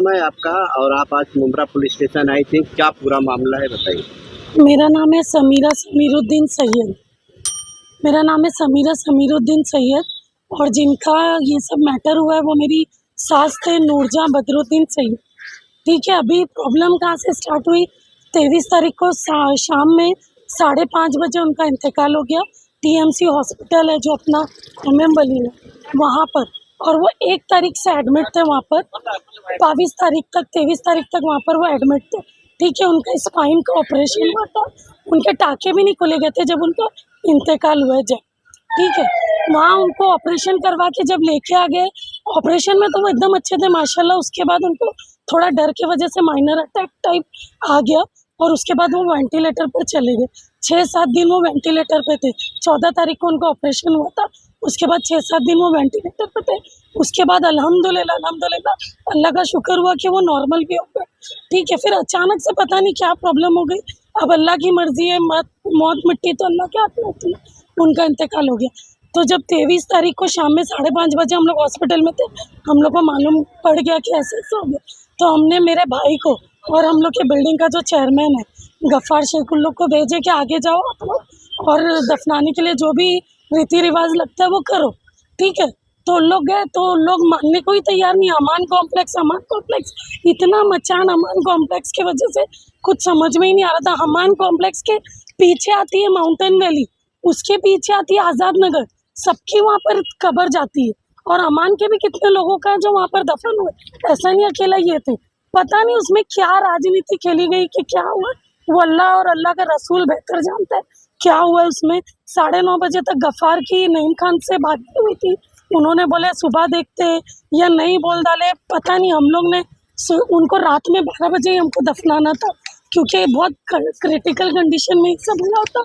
नाम है आपका और आप आज मुंब्रा पुलिस स्टेशन आई थी, क्या पूरा मामला है बताइए। मेरा नाम है समीरा समीरुद्दीन सैयद। मेरा नाम है समीरा समीरुद्दीन सैयद और जिनका ये सब मैटर हुआ है वो मेरी सास थे नूरजहां बदरुद्दीन सैयद। ठीक है, अभी प्रॉब्लम कहाँ से स्टार्ट हुई, 23 तारीख को शाम में 5:30 बजे उनका इंतकाल हो गया। टीएमसी हॉस्पिटल है जो अपना MM वली में, वहाँ पर, और वो 1 तारीख से एडमिट थे वहाँ पर, 23 तारीख तक वहाँ पर वो एडमिट थे। ठीक है, उनका स्पाइन का ऑपरेशन हुआ था, उनके टाँके भी नहीं खोले गए थे जब उनका इंतकाल हुआ जब। ठीक है, वहाँ उनको ऑपरेशन करवा के जब लेके आ गए, ऑपरेशन में तो वो एकदम अच्छे थे माशाल्लाह। उसके बाद उनको थोड़ा डर की वजह से माइनर अटैक टाइप आ गया और उसके बाद वो वेंटिलेटर पर चले गए। 6-7 दिन वो वेंटिलेटर पे थे। 14 तारीख को उनका ऑपरेशन हुआ था, उसके बाद 6-7 दिन वो वेंटिलेटर पे थे। उसके बाद अल्हम्दुलिल्लाह अल्लाह का शुक्र हुआ कि वो नॉर्मल भी हो गए। ठीक है, फिर अचानक से पता नहीं क्या प्रॉब्लम हो गई। अब अल्लाह की मर्जी है, मौत मिट्टी तो अल्लाह के हाथ में होती है। उनका इंतकाल हो गया। तो जब 23 तारीख को शाम में 5:30 बजे हम लोग हॉस्पिटल में थे, हम लोग को मालूम पड़ गया कि ऐसे हो गया। तो हमने मेरे भाई को और हम लोग के बिल्डिंग का जो चेयरमैन है गफ्फार शेख, उन लोग को भेजे कि आगे जाओ आप लोग और दफनाने के लिए जो भी रीति रिवाज लगता है वो करो। ठीक है, तो लोग गए तो लोग मानने को ही तैयार नहीं। अमान कॉम्प्लेक्स इतना मचान अमान कॉम्प्लेक्स की वजह से कुछ समझ में ही नहीं आ रहा था। अमान कॉम्प्लेक्स के पीछे आती है माउंटेन वैली, उसके पीछे आती है आज़ाद नगर, सबकी वहाँ पर कब्र जाती है। और अमान के भी कितने लोगों का जो वहाँ पर दफन हुए, ऐसा नहीं अकेला ये थे। पता नहीं उसमें क्या राजनीति खेली गई कि क्या हुआ, वो अल्लाह और अल्लाह का रसूल बेहतर जानता है क्या हुआ है उसमें। 9:30 बजे तक गफ्फार की नईम खान से बात हुई थी, उन्होंने बोले सुबह देखते या नहीं बोल डाले, पता नहीं। हम लोग ने उनको रात में 12 बजे ही हमको दफनाना था क्योंकि बहुत क्रिटिकल कंडीशन में सब हुआ था।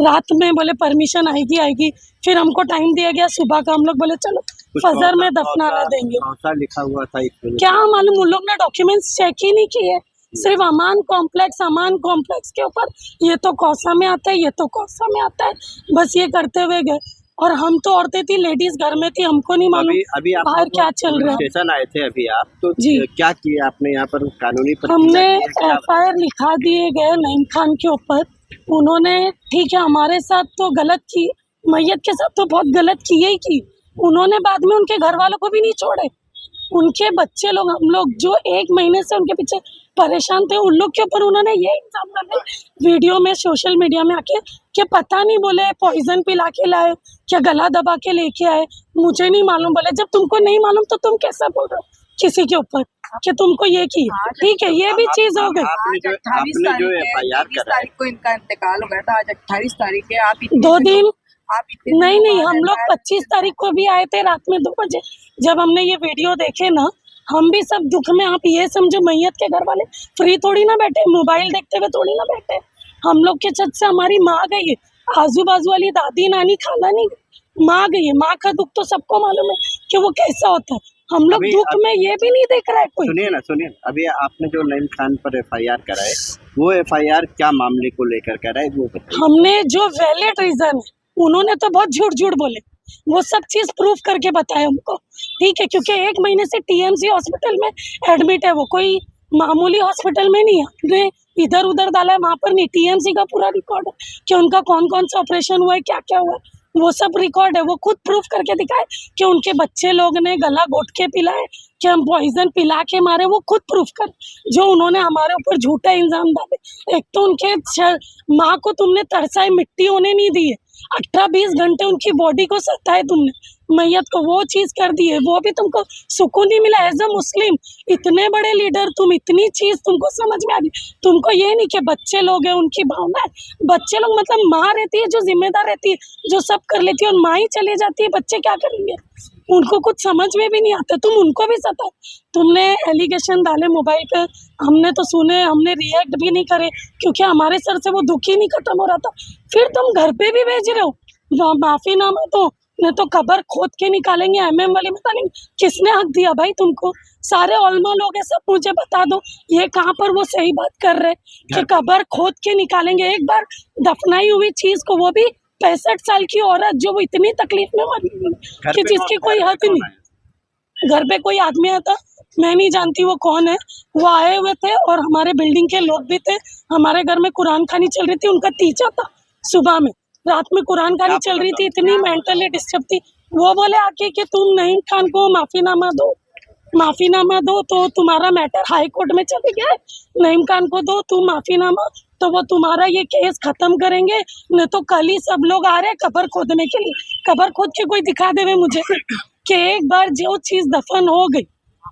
रात में बोले परमिशन आएगी, फिर हमको टाइम दिया गया सुबह का, हम लोग बोले चलो फजर में दफनाना देंगे। लिखा हुआ था इसमें क्या मालूम, उन लोग ने डॉक्यूमेंट्स चेक ही नहीं किए, सिर्फ अमान कॉम्प्लेक्स के ऊपर ये तो कौसा में आता है, ये तो कौसा में आता है, बस ये करते हुए गए। और हम तो औरतें थी, लेडीज घर में थी, हमको नहीं मालूम अभी आप बाहर क्या चल रहा है। स्टेशन आए थे अभी आप, तो जी, क्या किया आपने यहाँ पर कानूनी हमने FIR लिखा दिए गए नईम खान के ऊपर। उन्होंने ठीक है हमारे साथ तो गलत की, मैयत के साथ तो बहुत गलत किए ही की। उन्होंने बाद में उनके घर वालों को भी नहीं छोड़े, उनके बच्चे लोग, हम लोग जो 1 महीने से उनके पीछे परेशान थे, उन लोग के ऊपर उन्होंने ये इल्जाम लगाए वीडियो में, सोशल मीडिया में आके कि पता नहीं, बोले पॉइजन पिला के लाए, क्या गला दबा के लेके आए, मुझे नहीं मालूम। बोले जब तुमको नहीं मालूम तो तुम कैसा बोल रहे हो किसी के ऊपर कि तुमको ये की। ठीक है, ये भी चीज हो गई। आपने जो FIR तारीख को इनका इंतकाल हो गया था, आज 28 तारीख है। आप 2 दिन आप नहीं, हम लोग 25 तारीख को भी आए थे रात में 2 बजे। जब हमने ये वीडियो देखे ना, हम भी सब दुख में, आप ये समझो मैयत के घर वाले फ्री थोड़ी ना बैठे, मोबाइल देखते हुए थोड़ी ना बैठे। हम लोग के छत से हमारी माँ गई है, आजू बाजू वाली दादी नानी खाला नहीं गई, माँ गई है। माँ का दुख तो सबको मालूम है कि वो कैसा होता है। हम लोग दुख में ये भी नहीं देख रहा है कोई। सुनिए, अभी आपने जो नईम खान पर FIR कराए, वो FIR क्या मामले को लेकर कराए वो बताइए। हमने जो वैलिड रीजन है, उन्होंने तो बहुत झूठ बोले, वो सब चीज प्रूफ करके बताया हमको। ठीक है, क्योंकि 1 महीने से TMC हॉस्पिटल में एडमिट है, वो कोई मामूली हॉस्पिटल में नहीं है। हमने इधर उधर डाला है, वहाँ पर नहीं, TMC का पूरा रिकॉर्ड है कि उनका कौन कौन सा ऑपरेशन हुआ है, क्या क्या हुआ है, वो सब रिकॉर्ड है। वो खुद प्रूफ करके दिखाए कि उनके बच्चे लोग ने गला घोट के पिलाए, कि हम पॉइजन पिला के मारे, वो खुद प्रूफ कर। जो उन्होंने हमारे ऊपर झूठा इल्जाम डाले, एक तो उनके माँ को तुमने तरसाए, मिट्टी होने नहीं दी है, 18-20 घंटे उनकी बॉडी को सताए तुमने, मैयत को वो चीज कर दी है, वो भी तुमको सुकून नहीं मिला। एज अ मुस्लिम इतने बड़े लीडर, तुम इतनी चीज तुमको समझ में आ गई, तुमको ये नहीं कि बच्चे लोग हैं, उनकी भावना है, बच्चे लोग मतलब माँ रहती है जो जिम्मेदार रहती है, जो सब कर लेती है, और माँ ही चली जाती है, बच्चे क्या करेंगे, उनको कुछ समझ में भी नहीं आता। तुम उनको भी सता, तुमने एलिगेशन डाले मोबाइल पे, हमने तो सुने, हमने रिएक्ट भी नहीं करे क्योंकि हमारे सर से वो दुख ही नहीं खत्म हो रहा था। फिर तुम घर पे भी भेज रहे हो, माफीनामा तो नहीं तो कब्र खोद के निकालेंगे, MM वाले निकालेंगे। किसने हक दिया भाई तुमको? सारे ओलमा लोग हैं, सब मुझे बता दो, ये कहाँ पर वो सही बात कर रहे कि कब्र खोद के निकालेंगे। एक बार दफनाई हुई चीज को, वो भी 65 साल की औरत जो वो इतनी तकलीफ में मरी कि जिसकी कोई हद नहीं, घर पे कोई आदमी आता मैं नहीं जानती वो कौन है। वो आए हुए थे और हमारे बिल्डिंग के लोग भी थे। हमारे घर में कुरान खानी चल रही थी, उनका तीजा था सुबह में, रात में कुरान खानी चल रही थी, इतनी मेंटली डिस्टर्ब थी। वो बोले आके कि तुम नईम खान को माफीनामा दो तो तुम्हारा मैटर हाई कोर्ट में चले गया है, नईम खान को दो तुम माफीनामा तो वो तुम्हारा ये केस खत्म करेंगे, नहीं तो कल ही सब लोग आ रहे हैं कब्र खोदने के लिए। कब्र खोद के कोई दिखा देवे मुझे कि एक बार जो चीज दफन हो गई,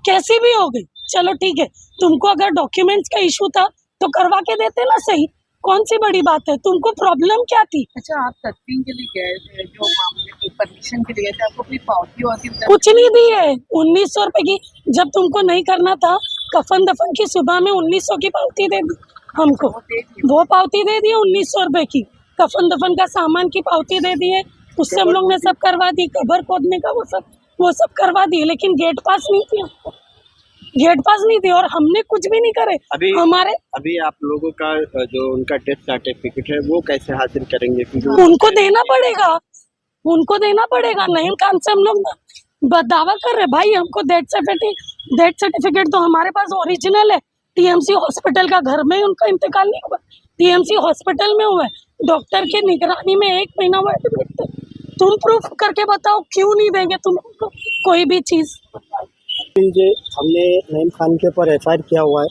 कैसी भी हो गई, चलो ठीक है, तुमको अगर डॉक्यूमेंट्स का इशू था तो करवा के देते ना, सही, कौन सी बड़ी बात है, तुमको प्रॉब्लम क्या थी? अच्छा, आप तदफीन के लिए गए थे, जो मामले की परमिशन के लिए थे, आपको कोई पावती वावती कुछ नहीं दी है। 1900 रुपए की, जब तुमको नहीं करना था कफन दफन की, सुबह में 1900 की पावती दे दी हमको, वो पावती दे दी 1900 रुपए की, कफन दफन का सामान की पावती दे दी है, उससे हम लोग ने सब करवा दी, कब्र खोदने का वो सब करवा दी, लेकिन गेट पास नहीं थी हमको, गेट पास नहीं थी और हमने कुछ भी नहीं करे। अभी आप लोगों का जो उनका डेथ सर्टिफिकेट है वो कैसे हासिल करेंगे? क्योंकि उनको देना पड़ेगा। नईम खान से हम लोग दावा कर रहे भाई, हमको डेथ सर्टिफिकेट तो हमारे पास ओरिजिनल है, टीएमसी हॉस्पिटल का, घर में ही उनका इंतकाल नहीं हुआ, टीएमसी हॉस्पिटल में हुआ है, डॉक्टर के निगरानी में 1 महीना हुआ एडमिट थे। तुम प्रूफ करके बताओ क्यों नहीं देंगे तुम कोई भी चीज? हमने नईम खान के ऊपर एफआईआर किया हुआ है,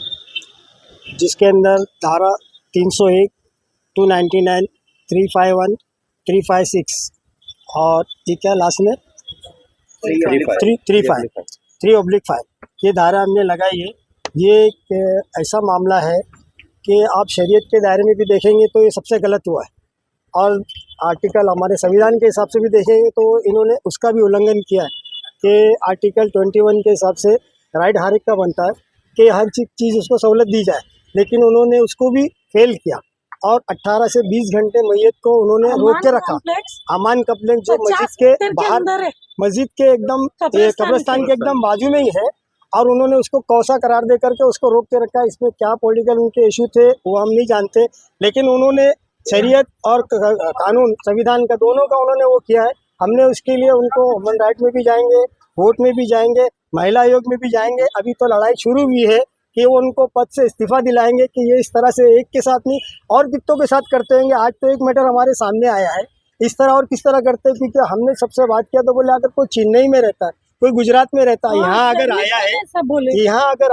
जिसके अंदर धारा 301, 299, 351, 356 और ये क्या लास्ट में 3/5 ये धारा हमने लगाई है। ये एक ऐसा मामला है कि आप शरीयत के दायरे में भी देखेंगे तो ये सबसे गलत हुआ है, और आर्टिकल हमारे संविधान के हिसाब से भी देखेंगे तो इन्होंने उसका भी उल्लंघन किया है कि आर्टिकल 21 के हिसाब से राइट हर एक का बनता है कि हर चीज़ उसको सहूलत दी जाए, लेकिन उन्होंने उसको भी फेल किया और 18 से 20 घंटे मैयत को उन्होंने रोक के रखा। अमान कॉम्प्लेक्स जो मस्जिद के बाहर, मस्जिद के एकदम कब्रिस्तान के एकदम बाजू में ही है, और उन्होंने उसको कौसा करार दे करके उसको रोक के रखा। इसमें क्या पॉलिटिकल उनके इशू थे वो हम नहीं जानते, लेकिन उन्होंने शरीयत और कानून संविधान का दोनों का उन्होंने वो किया है। हमने उसके लिए उनको ह्यूमन राइट में भी जाएंगे, कोर्ट में भी जाएंगे, महिला आयोग में भी जाएंगे। अभी तो लड़ाई शुरू हुई है कि वो उनको पद से इस्तीफा दिलाएंगे कि ये इस तरह से एक के साथ नहीं और कितों के साथ करते होंगे। आज तो एक मैटर हमारे सामने आया है, इस तरह और किस तरह करते हैं, क्योंकि हमने सबसे बात किया तो बोले अगर कोई चेन्नई में रहता है, कोई गुजरात में रहता है, यहाँ अगर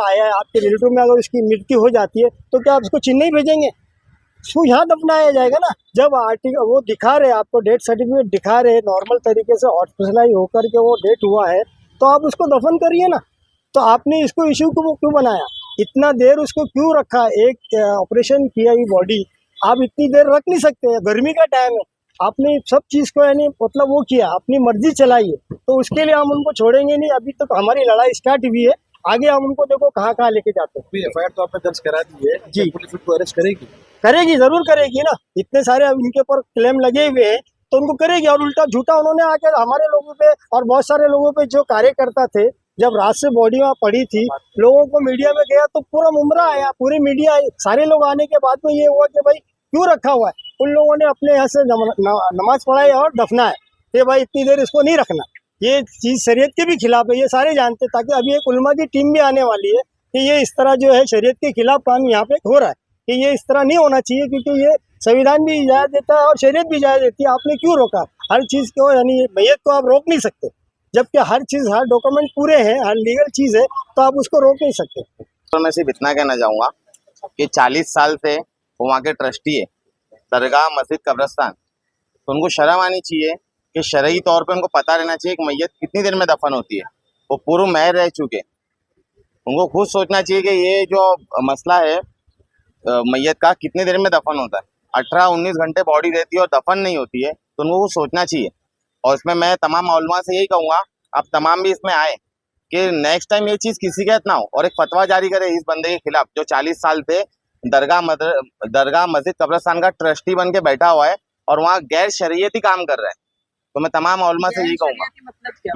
आया है आपके रिलेटिव में, अगर उसकी मृत्यु हो जाती है तो क्या आप उसको चेन्नई भेजेंगे? उसको यहाँ दफनाया जाएगा ना। जब आर्टिकल वो दिखा रहे, आपको डेथ सर्टिफिकेट दिखा रहे नॉर्मल तरीके से हॉस्पिटलाइज होकर के वो डेथ हुआ है, तो आप उसको दफन करिए ना। तो आपने इसको इशू को क्यों बनाया, इतना देर उसको क्यों रखा? एक ऑपरेशन किया ही बॉडी आप इतनी देर रख नहीं सकते, गर्मी का टाइम है, आपने सब चीज़ को यानी मतलब वो किया, अपनी मर्जी चलाई है, तो उसके लिए हम उनको छोड़ेंगे नहीं। अभी तक हमारी लड़ाई स्टार्ट हुई है, आगे हम उनको देखो कहाँ कहाँ लेके जाते हैं। एफआईआर तो आपने दर्ज करा दी है जी, पुलिस उसको अरेस्ट करेगी, जरूर करेगी ना। इतने सारे उनके ऊपर क्लेम लगे हुए हैं तो उनको करेगी। और उल्टा झूठा उन्होंने आकर हमारे लोगों पे और बहुत सारे लोगों पे, जो कार्यकर्ता थे, जब रात से बॉडी वहाँ पड़ी थी, लोगों को मीडिया में गया तो पूरा मुमरा आया, पूरी मीडिया आई, सारे लोग आने के बाद में ये हुआ कि भाई क्यों रखा हुआ है। उन लोगों ने अपने यहाँ से नमाज पढ़ाई और दफनाए कि भाई इतनी देर इसको नहीं रखना। ये चीज़ शरीयत के भी खिलाफ है, ये सारे जानते, ताकि अभी एक उलमा की टीम भी आने वाली है कि ये इस तरह जो है शरीयत के खिलाफ काम यहाँ पे हो रहा है, कि ये इस तरह नहीं होना चाहिए, क्योंकि ये संविधान भी इजाज़त देता है और शरीयत भी इजाज़त देती है। आपने क्यों रोका? हर चीज़ को यानी मैयत को आप रोक नहीं सकते, जबकि हर चीज़, हर डॉक्यूमेंट पूरे हैं, हर लीगल चीज़ है, तो आप उसको रोक नहीं सकते। तो मैं सिर्फ इतना कहना चाहूँगा कि 40 साल से वो वहाँ के ट्रस्टी है, दरगाह मस्जिद कब्रिस्तान, तो उनको शर्म आनी चाहिए कि शरई तौर पे उनको पता रहना चाहिए कि मैयत कितनी देर में दफन होती है। वो पूर्व महर रह चुके, उनको खुद सोचना चाहिए कि ये जो मसला है मैयत का कितनी देर में दफन होता है। 18-19 घंटे बॉडी रहती है और दफन नहीं होती है, तो उनको वो सोचना चाहिए। और इसमें मैं तमाम मौलमा से यही कहूँगा, आप तमाम भी इसमें आए कि नेक्स्ट टाइम ये चीज़ किसी के साथ ना हो, और एक फतवा जारी करे इस बंदे के खिलाफ जो 40 साल से दरगाह मस्जिद कब्रिस्तान का ट्रस्टी बन के बैठा हुआ है और वहाँ गैर शरीयती काम कर रहा है। तो मैं तमाम मौलमा से यही कहूँगा,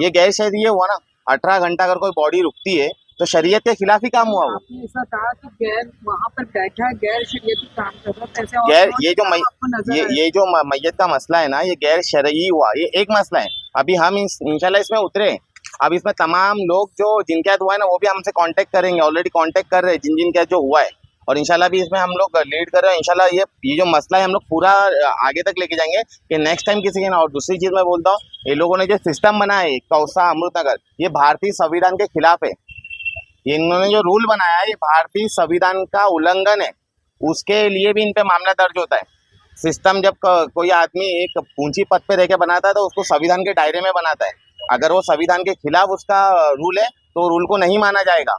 ये गैर शरीय हुआ ना। 18 घंटा अगर कोई बॉडी रुकती है तो शरीयत के खिलाफ ही काम हुआ। वो आपने ऐसा कहा कि गैर वहाँ पर बैठा गैर शरीयती काम कर रहा है, गैर ये जो मैयत का मसला है ना, ये गैर शरई हुआ, ये एक मसला है। अभी हम इंशाल्लाह इसमें उतरे, अब इसमें तमाम लोग जो जिनके साथ हुआ है ना वो भी हमसे कांटेक्ट करेंगे, ऑलरेडी कांटेक्ट कर रहे हैं जिन के साथ जो हुआ है, और इंशाल्लाह भी इसमें हम लोग लीड कर रहे हैं। इंशाल्लाह ये जो मसला है हम लोग पूरा आगे तक लेके जाएंगे कि नेक्स्ट टाइम किसी के ना। और दूसरी चीज़ मैं बोलता हूँ, ये लोगों ने जो सिस्टम बनाया है कौसा अमृतनगर, ये भारतीय संविधान के खिलाफ है। ये इन्होंने जो रूल बनाया है ये भारतीय संविधान का उल्लंघन है, उसके लिए भी इन पे मामला दर्ज होता है। सिस्टम जब कोई आदमी एक ऊंची पद पे रह के बनाता है तो उसको संविधान के दायरे में बनाता है। अगर वो संविधान के खिलाफ उसका रूल है तो रूल को नहीं माना जाएगा।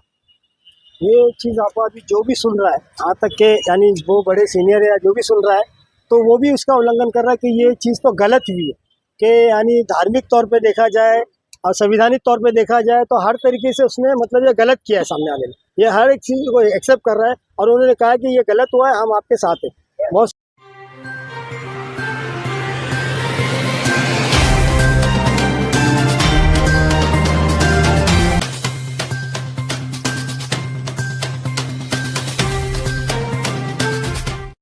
ये चीज़ आप अभी जो भी सुन रहा है, यहाँ तक के यानी वो बड़े सीनियर या जो भी सुन रहा है तो वो भी उसका उल्लंघन कर रहा है कि ये चीज़ तो गलत हुई है। कि यानी धार्मिक तौर पे देखा जाए और संवैधानिक तौर पे देखा जाए तो हर तरीके से उसने मतलब ये गलत किया है सामने वाले ने। ये हर एक चीज़ को एक्सेप्ट कर रहा है और उन्होंने कहा कि ये गलत हुआ है, हम आपके साथ हैं।